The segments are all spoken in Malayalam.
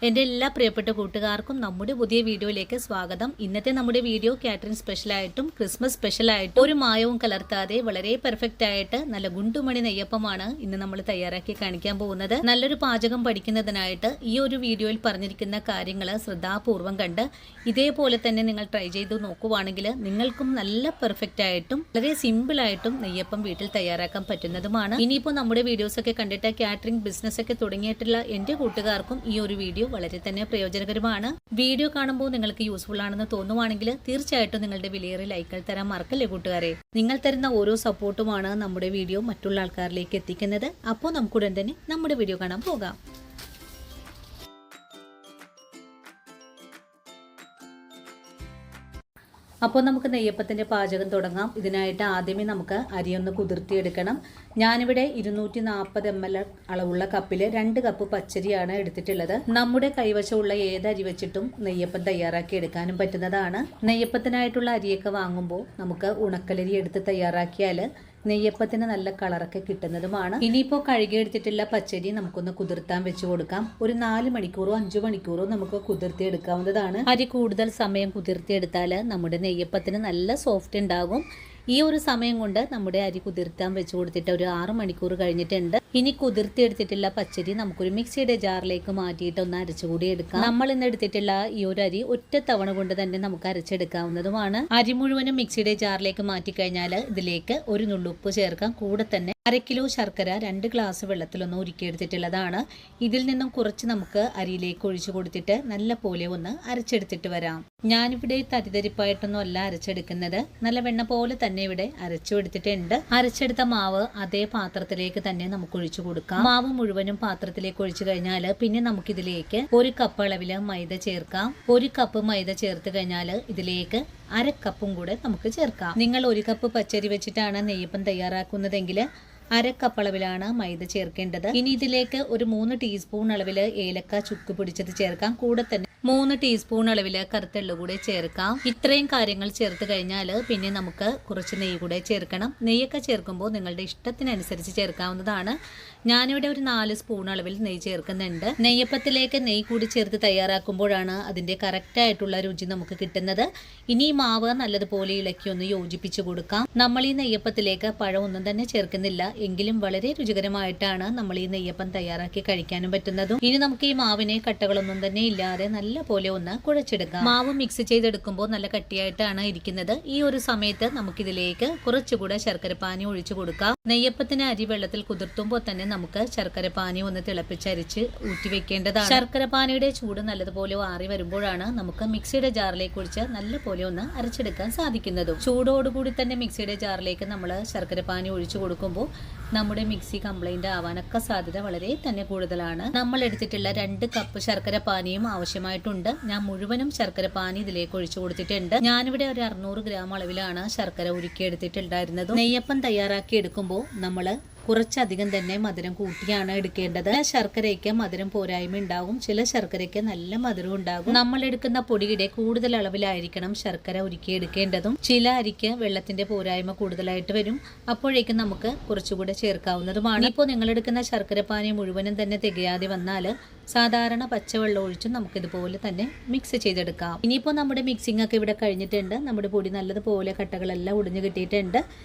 എൻ്റെ എല്ലാ പ്രിയപ്പെട്ട കൂട്ടുകാർക്കും നമ്മുടെ പുതിയ വീഡിയോയിലേക്ക് സ്വാഗതം. ഇന്നത്തെ നമ്മുടെ വീഡിയോ കാറ്ററിംഗ് സ്പെഷ്യലായിട്ടും ക്രിസ്മസ് സ്പെഷ്യലായിട്ടും ഒരു മായവും കലർത്താതെ വളരെ പെർഫെക്റ്റ് ആയിട്ട് നല്ല ഗുണ്ടുമണി നെയ്യപ്പമാണ് ഇന്ന് നമ്മൾ തയ്യാറാക്കി കാണിക്കാൻ പോകുന്നത്. നല്ലൊരു പാചകം പഠിക്കുന്നതിനായിട്ട് ഈ ഒരു വീഡിയോയിൽ പറഞ്ഞിരിക്കുന്ന കാര്യങ്ങൾ ശ്രദ്ധാപൂർവം കണ്ട് ഇതേപോലെ തന്നെ നിങ്ങൾ ട്രൈ ചെയ്ത് നോക്കുവാണെങ്കിൽ നിങ്ങൾക്കും നല്ല പെർഫെക്റ്റ് ആയിട്ടും വളരെ സിമ്പിൾ ആയിട്ടും നെയ്യപ്പം വീട്ടിൽ തയ്യാറാക്കാൻ പറ്റുന്നതുമാണ്. ഇനിയിപ്പോൾ നമ്മുടെ വീഡിയോസ് ഒക്കെ കണ്ടിട്ട് കാറ്ററിംഗ് ബിസിനസ് ഒക്കെ തുടങ്ങിയിട്ടുള്ള എൻ്റെ കൂട്ടുകാർക്കും ഈ ഒരു വീഡിയോ വളരെ തന്നെ പ്രയോജനകരമാണ്. വീഡിയോ കാണുമ്പോൾ നിങ്ങൾക്ക് യൂസ്ഫുൾ ആണെന്ന് തോന്നുവാണെങ്കിൽ തീർച്ചയായിട്ടും നിങ്ങളുടെ വിലയേറിയ ലൈക്കുകൾ തരാൻ മറക്കല്ലേ കൂട്ടുകാരെ. നിങ്ങൾ തരുന്ന ഓരോ സപ്പോർട്ടുമാണ് നമ്മുടെ വീഡിയോ മറ്റുള്ള ആൾക്കാരിലേക്ക് എത്തിക്കുന്നത്. അപ്പോൾ നമുക്കുടൻ തന്നെ നമ്മുടെ വീഡിയോ കാണാൻ പോകാം. അപ്പോൾ നമുക്ക് നെയ്യപ്പത്തിൻ്റെ പാചകം തുടങ്ങാം. ഇതിനായിട്ട് ആദ്യമേ നമുക്ക് അരിയൊന്ന് കുതിർത്തിയെടുക്കണം. ഞാനിവിടെ 240 ml അളവുള്ള കപ്പിൽ 2 കപ്പ് പച്ചരിയാണ് എടുത്തിട്ടുള്ളത്. നമ്മുടെ കൈവശമുള്ള ഏത് അരി വെച്ചിട്ടും നെയ്യപ്പം തയ്യാറാക്കി എടുക്കാനും പറ്റുന്നതാണ്. നെയ്യപ്പത്തിനായിട്ടുള്ള അരിയൊക്കെ വാങ്ങുമ്പോൾ നമുക്ക് ഉണക്കലരി എടുത്ത് തയ്യാറാക്കിയാൽ നെയ്യപ്പത്തിന് നല്ല കളറൊക്കെ കിട്ടുന്നതുമാണ്. ഇനിയിപ്പോൾ കഴുകിയെടുത്തിട്ടുള്ള പച്ചരി നമുക്കൊന്ന് കുതിർത്താൻ വെച്ച് കൊടുക്കാം. ഒരു 4 മണിക്കൂറോ 5 മണിക്കൂറോ നമുക്ക് കുതിർത്തി എടുക്കാവുന്നതാണ്. അരി കൂടുതൽ സമയം കുതിർത്തിയെടുത്താൽ നമ്മുടെ നെയ്യപ്പത്തിന് നല്ല സോഫ്റ്റ് ഉണ്ടാകും. ഈ ഒരു സമയം കൊണ്ട് നമ്മുടെ അരി കുതിർത്താൻ വെച്ച് കൊടുത്തിട്ട് ഒരു 6 മണിക്കൂർ കഴിഞ്ഞിട്ടുണ്ട്. ഇനി കുതിർത്തിയെടുത്തിട്ടുള്ള പച്ചരി നമുക്കൊരു മിക്സിയുടെ ജാറിലേക്ക് മാറ്റിയിട്ട് ഒന്ന് അരച്ചുകൂടി എടുക്കാം. നമ്മൾ ഇന്ന് എടുത്തിട്ടുള്ള ഈ ഒരു അരി ഒറ്റ തവണ കൊണ്ട് തന്നെ നമുക്ക് അരച്ചെടുക്കാവുന്നതുമാണ്. അരി മുഴുവനും മിക്സിയുടെ ജാറിലേക്ക് മാറ്റി കഴിഞ്ഞാൽ ഇതിലേക്ക് ഒരു നുള്ളുപ്പ് ചേർക്കാം. കൂടെ തന്നെ 1/2 കിലോ ശർക്കര 2 ഗ്ലാസ് വെള്ളത്തിലൊന്ന് ഉരുക്കിയെടുത്തിട്ടുള്ളതാണ്. ഇതിൽ നിന്നും കുറച്ച് നമുക്ക് അരിയിലേക്ക് ഒഴിച്ചു കൊടുത്തിട്ട് നല്ല പോലെ ഒന്ന് അരച്ചെടുത്തിട്ട് വരാം. ഞാനിവിടെ തരിതരിപ്പായിട്ടൊന്നും അല്ല അരച്ചെടുക്കുന്നത്, നല്ല വെണ്ണ പോലെ തന്നെ ഇവിടെ അരച്ചു എടുത്തിട്ടുണ്ട്. അരച്ചെടുത്ത മാവ് അതേ പാത്രത്തിലേക്ക് തന്നെ നമുക്ക് ഒഴിച്ചു കൊടുക്കാം. മാവ് മുഴുവനും പാത്രത്തിലേക്ക് ഒഴിച്ചു കഴിഞ്ഞാൽ പിന്നെ നമുക്കിതിലേക്ക് 1 കപ്പ് അളവിൽ മൈദ ചേർക്കാം. 1 കപ്പ് മൈദ ചേർത്ത് കഴിഞ്ഞാൽ ഇതിലേക്ക് 1/2 കപ്പും കൂടെ നമുക്ക് ചേർക്കാം. നിങ്ങൾ 1 കപ്പ് പച്ചരി വെച്ചിട്ടാണ് നെയ്യപ്പം തയ്യാറാക്കുന്നതെങ്കിൽ 1/2 കപ്പ് അളവിലാണ് മൈദ ചേർക്കേണ്ടത്. ഇനി ഇതിലേക്ക് ഒരു 3 ടീസ്പൂൺ അളവിൽ ഏലക്ക ചുക്ക് പിടിച്ചത് ചേർക്കാം. കൂടെ തന്നെ 3 ടീസ്പൂൺ അളവിൽ കറുത്തെള്ളു കൂടെ ചേർക്കാം. ഇത്രയും കാര്യങ്ങൾ ചേർത്ത് കഴിഞ്ഞാൽ പിന്നെ നമുക്ക് കുറച്ച് നെയ്യ് കൂടെ ചേർക്കണം. നെയ്യൊക്കെ ചേർക്കുമ്പോൾ നിങ്ങളുടെ ഇഷ്ടത്തിനനുസരിച്ച് ചേർക്കാവുന്നതാണ്. ഞാനിവിടെ ഒരു 4 സ്പൂൺ അളവിൽ നെയ്യ് ചേർക്കുന്നുണ്ട്. നെയ്യപ്പത്തിലേക്ക് നെയ്യ് കൂടി ചേർത്ത് തയ്യാറാക്കുമ്പോഴാണ് അതിൻ്റെ കറക്റ്റായിട്ടുള്ള രുചി നമുക്ക് കിട്ടുന്നത്. ഇനി ഈ മാവ് നല്ലതുപോലെ ഇളക്കി ഒന്ന് യോജിപ്പിച്ച് കൊടുക്കാം. നമ്മൾ ഈ നെയ്യപ്പത്തിലേക്ക് പഴം ഒന്നും തന്നെ ചേർക്കുന്നില്ല, എങ്കിലും വളരെ രുചികരമായിട്ടാണ് നമ്മൾ ഈ നെയ്യപ്പം തയ്യാറാക്കി കഴിക്കാനും പറ്റുന്നതും. ഇനി നമുക്ക് ഈ മാവിനെ കട്ടകളൊന്നും തന്നെ ഇല്ലാതെ നല്ല പോലെ ഒന്ന് കുഴച്ചെടുക്കാം. മാവ് മിക്സ് ചെയ്തെടുക്കുമ്പോൾ നല്ല കട്ടിയായിട്ടാണ് ഇരിക്കുന്നത്. ഈ ഒരു സമയത്ത് നമുക്കിതിലേക്ക് കുറച്ചുകൂടെ ശർക്കരപ്പാനി ഒഴിച്ചു കൊടുക്കാം. നെയ്യപ്പത്തിന് അരി വെള്ളത്തിൽ കുതിർത്തുമ്പോൾ തന്നെ നമുക്ക് ശർക്കരപ്പാനി ഒന്ന് തിളപ്പിച്ചരിച്ച് ഊറ്റി വെക്കേണ്ടതാണ്. ശർക്കരപ്പാനിയുടെ ചൂട് നല്ലതുപോലെ ആറി വരുമ്പോഴാണ് നമുക്ക് മിക്സിയുടെ ജാറിലേക്ക് ഒഴിച്ച് നല്ല പോലെ ഒന്ന് അരച്ചെടുക്കാൻ സാധിക്കുന്നതും. ചൂടോടുകൂടി തന്നെ മിക്സിയുടെ ജാറിലേക്ക് നമ്മൾ ശർക്കരപ്പാനി ഒഴിച്ചു കൊടുക്കുമ്പോൾ നമ്മുടെ മിക്സി കംപ്ലൈന്റ് ആവാനൊക്കെ സാധ്യത വളരെ തന്നെ കൂടുതലാണ്. നമ്മൾ എടുത്തിട്ടുള്ള 2 കപ്പ് ശർക്കര പാനിയും ആവശ്യമായിട്ടുണ്ട്. ഞാൻ മുഴുവനും ശർക്കര പാനി ഇതിലേക്ക് ഒഴിച്ചു കൊടുത്തിട്ടുണ്ട്. ഞാനിവിടെ ഒരു 600 ഗ്രാം അളവിലാണ് ശർക്കര ഉരുക്കി എടുത്തിട്ടുണ്ടായിരുന്നത്. നെയ്യപ്പം തയ്യാറാക്കി എടുക്കുമ്പോൾ നമ്മൾ കുറച്ചധികം തന്നെ മധുരം കൂട്ടിയാണ് എടുക്കേണ്ടത്. ശർക്കരയ്ക്ക് മധുരം പോരായ്മ ഉണ്ടാകും, ചില ശർക്കരയ്ക്ക് നല്ല മധുരം ഉണ്ടാകും. നമ്മൾ എടുക്കുന്ന പൊടിയുടെ കൂടുതൽ അളവിലായിരിക്കണം ശർക്കര ഉരുക്കി എടുക്കേണ്ടതും. ചില അരിക്ക് വെള്ളത്തിന്റെ പോരായ്മ കൂടുതലായിട്ട് വരും, അപ്പോഴേക്കും നമുക്ക് കുറച്ചുകൂടെ ചേർക്കാവുന്നതുമാണ്. ഇപ്പോൾ നിങ്ങൾ എടുക്കുന്ന ശർക്കരപ്പാനി മുഴുവനും തന്നെ തികയാതെ വന്നാൽ സാധാരണ പച്ചവെള്ളം ഒഴിച്ചും നമുക്കിതുപോലെ തന്നെ മിക്സ് ചെയ്തെടുക്കാം. ഇനിയിപ്പോൾ നമ്മുടെ മിക്സിംഗ് ഒക്കെ ഇവിടെ കഴിഞ്ഞിട്ടുണ്ട്. നമ്മുടെ പൊടി നല്ലതുപോലെ കട്ടകളെല്ലാം ഉടിഞ്ഞു കിട്ടിയിട്ടുണ്ട്.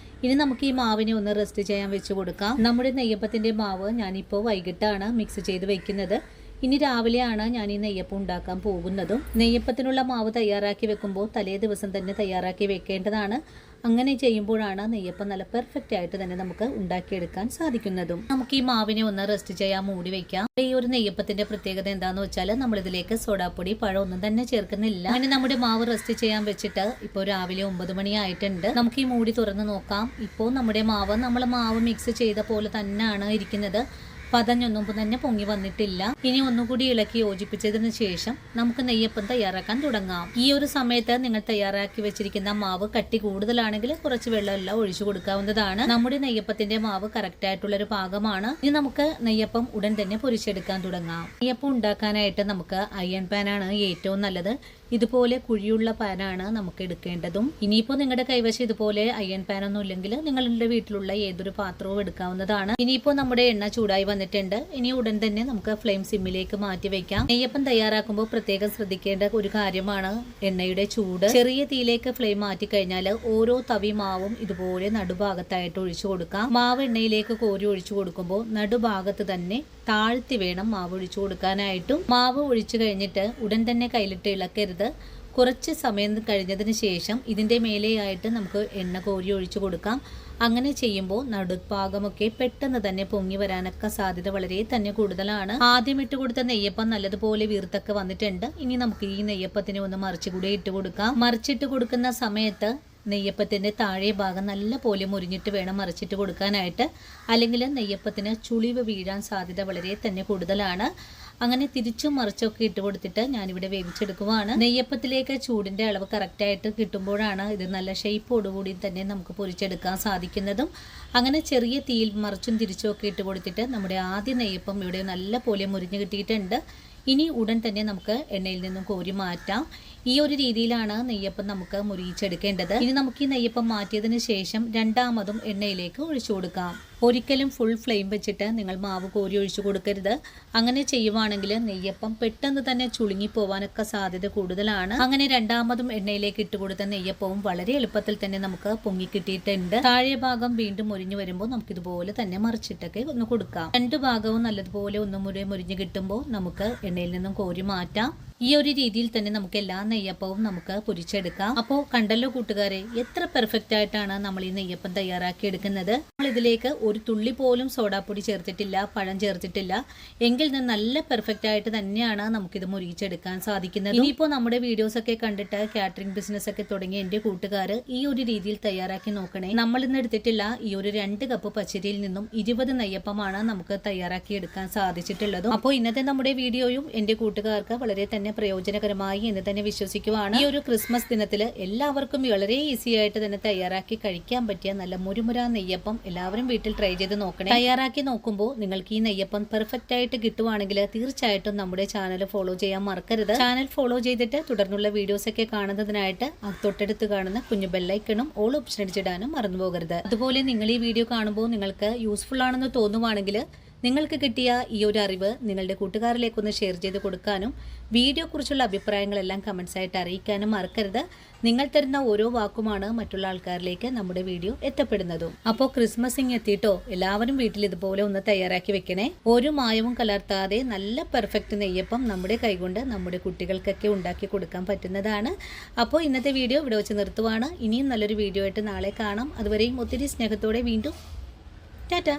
ഇനി നമുക്ക് ഈ മാവിനെ ഒന്ന് റെസ്റ്റ് ചെയ്യാൻ വെച്ച് കൊടുക്കാം. നമ്മുടെ നെയ്യപ്പത്തിന്റെ മാവ് ഞാനിപ്പോൾ വൈകിട്ടാണ് മിക്സ് ചെയ്ത് വെക്കുന്നത്. ഇനി രാവിലെയാണ് ഞാൻ ഈ നെയ്യപ്പം ഉണ്ടാക്കാൻ പോകുന്നതും. നെയ്യപ്പത്തിനുള്ള മാവ് തയ്യാറാക്കി വെക്കുമ്പോൾ തലേ ദിവസം തന്നെ തയ്യാറാക്കി വെക്കേണ്ടതാണ്. അങ്ങനെ ചെയ്യുമ്പോഴാണ് നെയ്യപ്പം നല്ല പെർഫെക്റ്റ് ആയിട്ട് തന്നെ നമുക്ക് ഉണ്ടാക്കിയെടുക്കാൻ സാധിക്കുന്നതും. നമുക്ക് ഈ മാവിനെ ഒന്ന് റെസ്റ്റ് ചെയ്യാൻ മൂടി വെക്കാം. ഈ ഒരു നെയ്യപ്പത്തിന്റെ പ്രത്യേകത എന്താന്ന് വെച്ചാൽ നമ്മൾ ഇതിലേക്ക് സോഡാപ്പൊടി പഴം ഒന്നും തന്നെ ചേർക്കുന്നില്ല. അങ്ങനെ നമ്മുടെ മാവ് റെസ്റ്റ് ചെയ്യാൻ വെച്ചിട്ട് ഇപ്പോൾ രാവിലെ 9 മണി ആയിട്ടുണ്ട്. നമുക്ക് ഈ മൂടി തുറന്ന് നോക്കാം. ഇപ്പോൾ നമ്മുടെ മാവ് മിക്സ് ചെയ്ത പോലെ തന്നെയാണ് ഇരിക്കുന്നത്. പതഞ്ഞൊന്നും തന്നെ പൊങ്ങി വന്നിട്ടില്ല. ഇനി ഒന്നുകൂടി ഇളക്കി യോജിപ്പിച്ചതിന് ശേഷം നമുക്ക് നെയ്യപ്പം തയ്യാറാക്കാൻ തുടങ്ങാം. ഈ ഒരു സമയത്ത് നിങ്ങൾ തയ്യാറാക്കി വെച്ചിരിക്കുന്ന മാവ് കട്ടി കൂടുതലാണെങ്കിൽ കുറച്ച് വെള്ളമെല്ലാം ഒഴിച്ചു കൊടുക്കാവുന്നതാണ്. നമ്മുടെ നെയ്യപ്പത്തിന്റെ മാവ് കറക്റ്റ് ആയിട്ടുള്ള ഒരു പാകമാണ്. ഇനി നമുക്ക് നെയ്യപ്പം ഉടൻ തന്നെ പൊരിച്ചെടുക്കാൻ തുടങ്ങാം. നെയ്യപ്പം ഉണ്ടാക്കാനായിട്ട് നമുക്ക് അയൺ പാൻ ആണ് ഏറ്റവും നല്ലത്. ഇതുപോലെ കുഴിയുള്ള പാനാണ് നമുക്ക് എടുക്കേണ്ടതും. ഇനിയിപ്പോൾ നിങ്ങളുടെ കൈവശം ഇതുപോലെ അയൺ പാൻ ഒന്നും ഇല്ലെങ്കിൽ നിങ്ങളുടെ വീട്ടിലുള്ള ഏതൊരു പാത്രവും എടുക്കാവുന്നതാണ്. ഇനിയിപ്പോൾ നമ്മുടെ എണ്ണ ചൂടായി വന്നിട്ടുണ്ട്. ഇനി ഉടൻ തന്നെ നമുക്ക് ഫ്ലെയിം സിമ്മിലേക്ക് മാറ്റി വെക്കാം. നെയ്യപ്പം തയ്യാറാക്കുമ്പോൾ പ്രത്യേകം ശ്രദ്ധിക്കേണ്ട ഒരു കാര്യമാണ് എണ്ണയുടെ ചൂട്. ചെറിയ തീയിലേക്ക് ഫ്ലെയിം മാറ്റി കഴിഞ്ഞാൽ ഓരോ തവി മാവും ഇതുപോലെ നടുഭാഗത്തായിട്ട് ഒഴിച്ചു കൊടുക്കാം. മാവ് എണ്ണയിലേക്ക് കോരി ഒഴിച്ചു കൊടുക്കുമ്പോൾ നടുഭാഗത്ത് തന്നെ താഴ്ത്തി വേണം മാവ് ഒഴിച്ചു കൊടുക്കാനായിട്ടും. മാവ് ഒഴിച്ചു കഴിഞ്ഞിട്ട് ഉടൻ തന്നെ കയ്യിലിട്ട് ഇളക്കരുത്. കുറച്ച് സമയം കഴിഞ്ഞതിന് ശേഷം ഇതിൻ്റെ മേലെയായിട്ട് നമുക്ക് എണ്ണ കോരി ഒഴിച്ചു കൊടുക്കാം. അങ്ങനെ ചെയ്യുമ്പോൾ നടുഭാഗമൊക്കെ പെട്ടെന്ന് തന്നെ പൊങ്ങി വരാനൊക്കെ സാധ്യത വളരെ തന്നെ കൂടുതലാണ്. ആദ്യം ഇട്ട് കൊടുത്ത നെയ്യപ്പം നല്ലതുപോലെ വീർത്തൊക്കെ വന്നിട്ടുണ്ട്. ഇനി നമുക്ക് ഈ നെയ്യപ്പത്തിന് ഒന്ന് മറിച്ചുകൂടെ ഇട്ട് കൊടുക്കാം. മറിച്ചിട്ട് കൊടുക്കുന്ന സമയത്ത് നെയ്യപ്പത്തിൻ്റെ താഴെ ഭാഗം നല്ല പോലെ മുരിഞ്ഞിട്ട് വേണം മറിച്ചിട്ട് കൊടുക്കാനായിട്ട്. അല്ലെങ്കിൽ നെയ്യപ്പത്തിന് ചുളിവ് വീഴാൻ സാധ്യത വളരെ തന്നെ കൂടുതലാണ്. അങ്ങനെ തിരിച്ചും മറിച്ചൊക്കെ ഇട്ട് കൊടുത്തിട്ട് ഞാനിവിടെ വേവിച്ചെടുക്കുവാണ്. നെയ്യപ്പത്തിലേക്ക് ചൂടിൻ്റെ അളവ് കറക്റ്റായിട്ട് കിട്ടുമ്പോഴാണ് ഇത് നല്ല ഷേപ്പോടുകൂടി തന്നെ നമുക്ക് പൊരിച്ചെടുക്കാൻ സാധിക്കുന്നതും. അങ്ങനെ ചെറിയ തീയിൽ മറിച്ചും തിരിച്ചും ഒക്കെ ഇട്ട് കൊടുത്തിട്ട് നമ്മുടെ ആദ്യ നെയ്യപ്പം ഇവിടെ നല്ല പോലെ മുരിഞ്ഞ് കിട്ടിയിട്ടുണ്ട്. ഇനി ഉടൻ തന്നെ നമുക്ക് എണ്ണയിൽ നിന്നും കോരി മാറ്റാം. ഈ ഒരു രീതിയിലാണ് നെയ്യപ്പം നമുക്ക് മുരിയിച്ചെടുക്കേണ്ടത്. ഇനി നമുക്ക് ഈ നെയ്യപ്പം മാറ്റിയതിന് ശേഷം രണ്ടാമതും എണ്ണയിലേക്ക് ഒഴിച്ചു കൊടുക്കാം. ഒരിക്കലും ഫുൾ ഫ്ലെയിം വെച്ചിട്ട് നിങ്ങൾ മാവ് കോരി ഒഴിച്ചു കൊടുക്കരുത്. അങ്ങനെ ചെയ്യുവാണെങ്കിൽ നെയ്യപ്പം പെട്ടെന്ന് തന്നെ ചുളുങ്ങി പോവാനൊക്കെ സാധ്യത കൂടുതലാണ്. അങ്ങനെ രണ്ടാമതും എണ്ണയിലേക്ക് ഇട്ട് കൊടുത്ത നെയ്യപ്പവും വളരെ എളുപ്പത്തിൽ തന്നെ നമുക്ക് പൊങ്ങി കിട്ടിയിട്ടുണ്ട്. താഴെ ഭാഗം വീണ്ടും മുരിഞ്ഞു വരുമ്പോൾ നമുക്ക് ഇതുപോലെ തന്നെ മറിച്ചിട്ടൊക്കെ ഒന്ന് കൊടുക്കാം. രണ്ടു ഭാഗവും നല്ലതുപോലെ ഒന്നും മുരിഞ്ഞു കിട്ടുമ്പോൾ നമുക്ക് എണ്ണയിൽ നിന്നും കോരി മാറ്റാം. ഈ ഒരു രീതിയിൽ തന്നെ നമുക്ക് എല്ലാ നെയ്യപ്പവും നമുക്ക് പൊരിച്ചെടുക്കാം. അപ്പോൾ കണ്ടല്ലോ കൂട്ടുകാരെ, എത്ര പെർഫെക്റ്റ് ആയിട്ടാണ് നമ്മൾ ഈ നെയ്യപ്പം തയ്യാറാക്കി എടുക്കുന്നത്. നമ്മൾ ഇതിലേക്ക് ഒരു തുള്ളി പോലും സോഡാപ്പൊടി ചേർത്തിട്ടില്ല, പഴം ചേർത്തിട്ടില്ല. എങ്കിൽ നല്ല പെർഫെക്റ്റ് ആയിട്ട് തന്നെയാണ് നമുക്കിത് മുരിച്ചെടുക്കാൻ സാധിക്കുന്നത്. ഇനിയിപ്പോൾ നമ്മുടെ വീഡിയോസ് ഒക്കെ കണ്ടിട്ട് കാറ്ററിംഗ് ബിസിനസ് ഒക്കെ തുടങ്ങിയ എൻ്റെ കൂട്ടുകാർ ഈ ഒരു രീതിയിൽ തയ്യാറാക്കി നോക്കണേ. നമ്മൾ ഇന്ന് എടുത്തിട്ടില്ല ഈ ഒരു 2 കപ്പ് പച്ചരിയിൽ നിന്നും 20 നെയ്യപ്പമാണ് നമുക്ക് തയ്യാറാക്കി എടുക്കാൻ സാധിച്ചിട്ടുള്ളത്. അപ്പോൾ ഇന്നത്തെ നമ്മുടെ വീഡിയോയും എൻ്റെ കൂട്ടുകാർക്ക് വളരെ പ്രയോജനകരമായി എന്ന് തന്നെ വിശ്വസിക്കുവാണ്. ഈ ഒരു ക്രിസ്മസ് ദിനത്തിൽ എല്ലാവർക്കും വളരെ ഈസി ആയിട്ട് തന്നെ തയ്യാറാക്കി കഴിക്കാൻ പറ്റിയ നല്ല മുരുമുര നെയ്യപ്പം എല്ലാവരും വീട്ടിൽ ട്രൈ ചെയ്ത് നോക്കണേ. തയ്യാറാക്കി നോക്കുമ്പോൾ നിങ്ങൾക്ക് ഈ നെയ്യപ്പം പെർഫെക്റ്റ് ആയിട്ട് കിട്ടുവാണെങ്കിൽ തീർച്ചയായിട്ടും നമ്മുടെ ചാനൽ ഫോളോ ചെയ്യാൻ മറക്കരുത്. ചാനൽ ഫോളോ ചെയ്തിട്ട് തുടർന്നുള്ള വീഡിയോസ് ഒക്കെ കാണുന്നതിനായിട്ട് തൊട്ടടുത്ത് കാണുന്ന കുഞ്ഞു ബെല്ലൈക്കണും ഓൾ ഓപ്ഷൻ അടിച്ചിടാനും മറന്നു പോകരുത്. അതുപോലെ നിങ്ങൾ ഈ വീഡിയോ കാണുമ്പോൾ നിങ്ങൾക്ക് യൂസ്ഫുൾ ആണെന്ന് തോന്നുവാണെങ്കിൽ നിങ്ങൾക്ക് കിട്ടിയ ഈ ഒരു അറിവ് നിങ്ങളുടെ കൂട്ടുകാരിലേക്കൊന്ന് ഷെയർ ചെയ്ത് കൊടുക്കാനും വീഡിയോ കുറിച്ചുള്ള അഭിപ്രായങ്ങളെല്ലാം കമൻസ് ആയിട്ട് അറിയിക്കാനും മറക്കരുത്. നിങ്ങൾ തരുന്ന ഓരോ വാക്കുമാണ് മറ്റുള്ള ആൾക്കാരിലേക്ക് നമ്മുടെ വീഡിയോ എത്തപ്പെടുന്നതും. അപ്പോൾ ക്രിസ്മസ് എത്തിയിട്ടോ, എല്ലാവരും വീട്ടിൽ ഇതുപോലെ ഒന്ന് തയ്യാറാക്കി വെക്കണേ. ഒരു മായവും കലർത്താതെ നല്ല പെർഫെക്റ്റ് നെയ്യപ്പം നമ്മുടെ കൈകൊണ്ട് നമ്മുടെ കുട്ടികൾക്കൊക്കെ ഉണ്ടാക്കി കൊടുക്കാൻ പറ്റുന്നതാണ്. അപ്പോൾ ഇന്നത്തെ വീഡിയോ ഇവിടെ വെച്ച് നിർത്തുവാണ്. ഇനിയും നല്ലൊരു വീഡിയോ ആയിട്ട് നാളെ കാണാം. അതുവരെയും ഒത്തിരി സ്നേഹത്തോടെ വീണ്ടും ടാറ്റ.